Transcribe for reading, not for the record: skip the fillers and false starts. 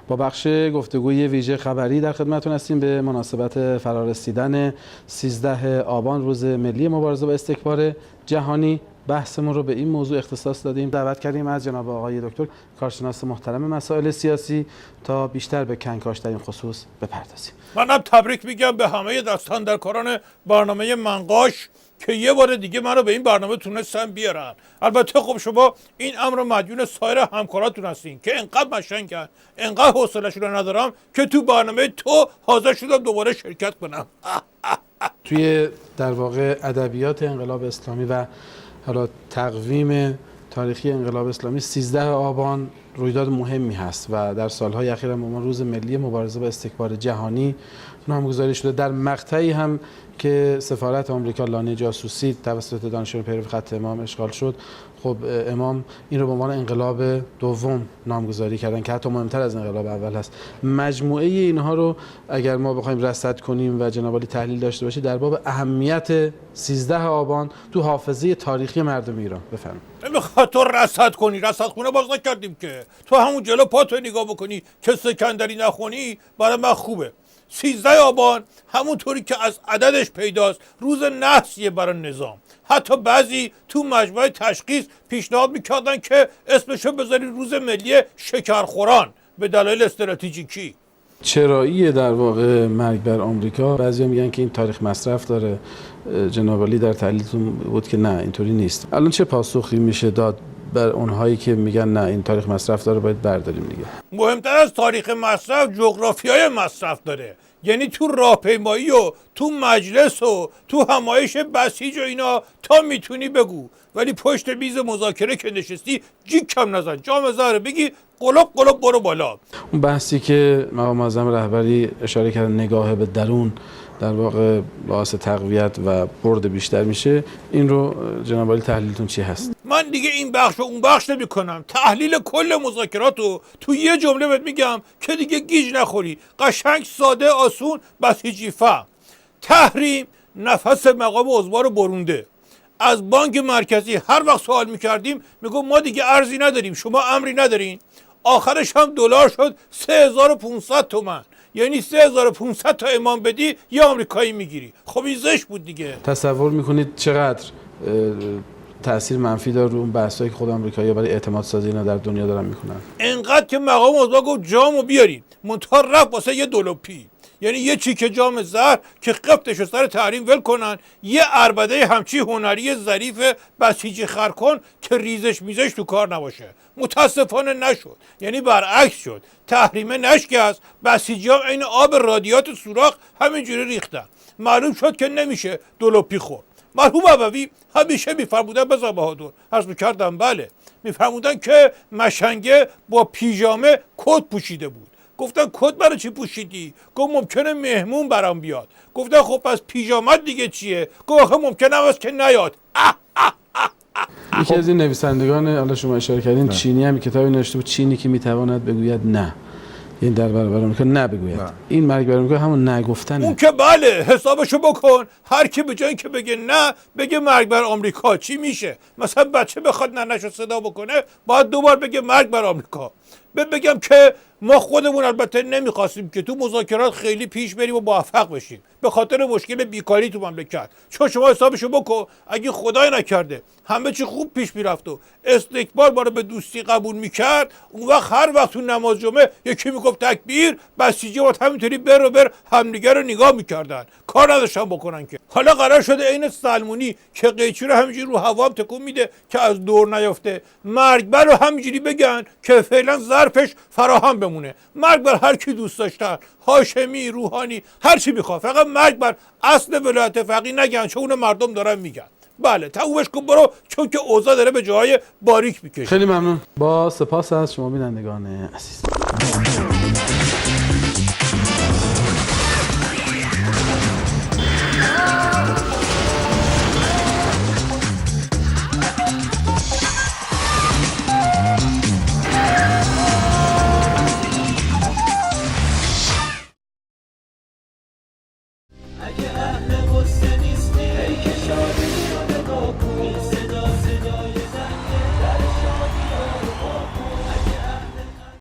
با بخش گفتگوی ویژه خبری در خدمتتون هستیم به مناسبت فرارسیدن 13 آبان روز ملی مبارزه با استکبار جهانی. بحثمون رو به این موضوع اختصاص دادیم. دعوت کردیم از جناب آقای دکتر کارشناس محترم مسائل سیاسی تا بیشتر به کنکاش در این خصوص بپردازیم. منم تبریک میگم به همه دستاندرکاران برنامه منقاش که یه بار دیگه منو به این برنامه تونستن بیارن. البته خب شما این امر مدیون سایر همکاراتون هستین که انقدر مشنگن، انقدر حوصله‌شون رو ندارم که تو برنامه تو حاضر شدم دوباره شرکت کنم. توی در واقع ادبیات انقلاب اسلامی و حالا تقویم تاریخی انقلاب اسلامی 13 آبان رویداد مهمی هست و در سالهای اخیر هم عنوان روز ملی مبارزه با استکبار جهانی نامگذاری شده. در مقطعی هم که سفارت آمریکا لانه جاسوسی توسط دانشجویان پیرو خط امام اشغال شد، خب امام این رو به عنوان انقلاب دوم نامگذاری کردن که حتی مهمتر از انقلاب اول هست. مجموعه اینها رو اگر ما بخوایم رصد کنیم و جناب عالی تحلیل داشته باشید در باب اهمیت 13 آبان تو حافظه تاریخی مردم ایران بفرمایید. نمیخواد تو رصد کنی، رصدخونه باز نکردیم که تو همون جلو پاتو نگاه بکنی که سکندری نخونی برای من خوبه. 13 آبان همونطوری که از عددش پیداست روز نحسیه برای نظام. حتی بعضی تو مجمع تشخیص پیشنهاد میکردن که اسمشو بذاری روز ملی شکرخوران به دلایل استراتژیکی. چرایی در واقع مرگ بر آمریکا، بعضیا میگن که این تاریخ مصرف داره. جناب عالی در تحلیلتون بود که نه اینطوری نیست. الان چه پاسخی میشه داد بر اونهایی که میگن نه این تاریخ مصرف داره باید برداریم دیگه؟ مهمتر از تاریخ مصرف جغرافیای مصرف داره. یعنی تو راهپیمایی و تو مجلس و تو همایش بسیج و اینا تا میتونی بگو، ولی پشت میز مذاکره که نشستی جیک کم نزن، جام زهره بگی قلق قلق برو بالا. اون بحثی که مقام معظم رهبری اشاره کردن نگاه به درون در واقع باعث تقویت و برد بیشتر میشه، این رو جناب عالی تحلیلتون چی هست؟ من دیگه این بخش و اون بخش نمی کنم. تحلیل کل مذاکرات رو تو یه جمله بهت میگم که دیگه گیج نخوری. قشنگ ساده آسون بسیجی فهم. تحریم نفس مقام عظما رو برونده. از بانک مرکزی هر وقت سوال میکردیم میگم ما دیگه ارزی نداریم، شما امری ندارین. آخرش هم دلار شد 3500 تومان. یعنی 3500 تا امام بدی یه آمریکایی میگیری. خب این زشت بود دیگه. تصور میکنید چقدر تأثیر منفی داره رو اون بحثایی که خود آمریکایی‌ها برای اعتماد سازی اینا در دنیا دارن میکنن؟ انقدر که مقام عظما گفت جامو بیارین، منتها رفت واسه یه دولوپی، یعنی یه چیکه جام زهر که قبطش سر تحریم ول کنن، یه عربده همچی هنری ظریف بسیجی خر کن که ریزش میزش تو کار نباشه. متاسفانه نشد، یعنی برعکس شد. تحریمه نشکست، بسیجی ها این آب رادیات سوراخ همینجوری ریختن. معلوم شد که نمیشه دولوپی خورد. مرحوم ابوی همیشه میفرمودن بزا بهادر، عرض میکردم بله، میفرمودن که مشنگه با پیژامه کت پوشیده بود. گفتن کت برای چی پوشیدی؟ گفت ممکنه مهمون برام بیاد. گفتن خب پس پیژامت دیگه چیه؟ گفت آخه ممکنه است که نیاد. یکی از این نویسندگان حالا شما اشاره کردین چینی هم کتابی نوشته بود، چینی که میتواند بگوید نه، این در برابر آمریکا نه بگوید. این مرگ بر آمریکا همون نگفتنه. اون که بله، حسابشو بکن. هر کی به جای اینکه بگه نه بگه مرگ بر آمریکا چی میشه؟ مثلا بچه بخواد ننه‌شو صدا بکنه باید دوبار بگه مرگ بر آمریکا. بگم که ما خودمون البته نمیخواستیم که تو مذاکرات خیلی پیش بریم و موفق بشیم به خاطر مشکل بیکاری تو مملکت. چون شما حسابشو بکن اگه خدای نکرده همه چی خوب پیش میرفت و استکبار ما رو به دوستی قبول میکرد، اون وقت هر وقت تو نماز جمعه یکی میگفت تکبیر، بسیجی وقت همینطوری بر همدیگه رو نگاه میکردن، کار نداشتن بکنن. که حالا قرار شده عین سلمونی که قیچی رو همینجوری رو هوا تکون میده که از دور نیافته، مرگ بر رو همینجوری بگن که فعلا ظرفش فراهم بمونه. مرگ بر هر کی دوست داشتن، هاشمی، روحانی، هر چی میخواد، فقط مرگ بر اصل ولایت فقیه نگن، چون اون مردم دارن میگن. بله تمومش کن برو، چون که اوضاع داره به جای باریک میکشه. خیلی ممنون. با سپاس از شما بینندگان عزیز.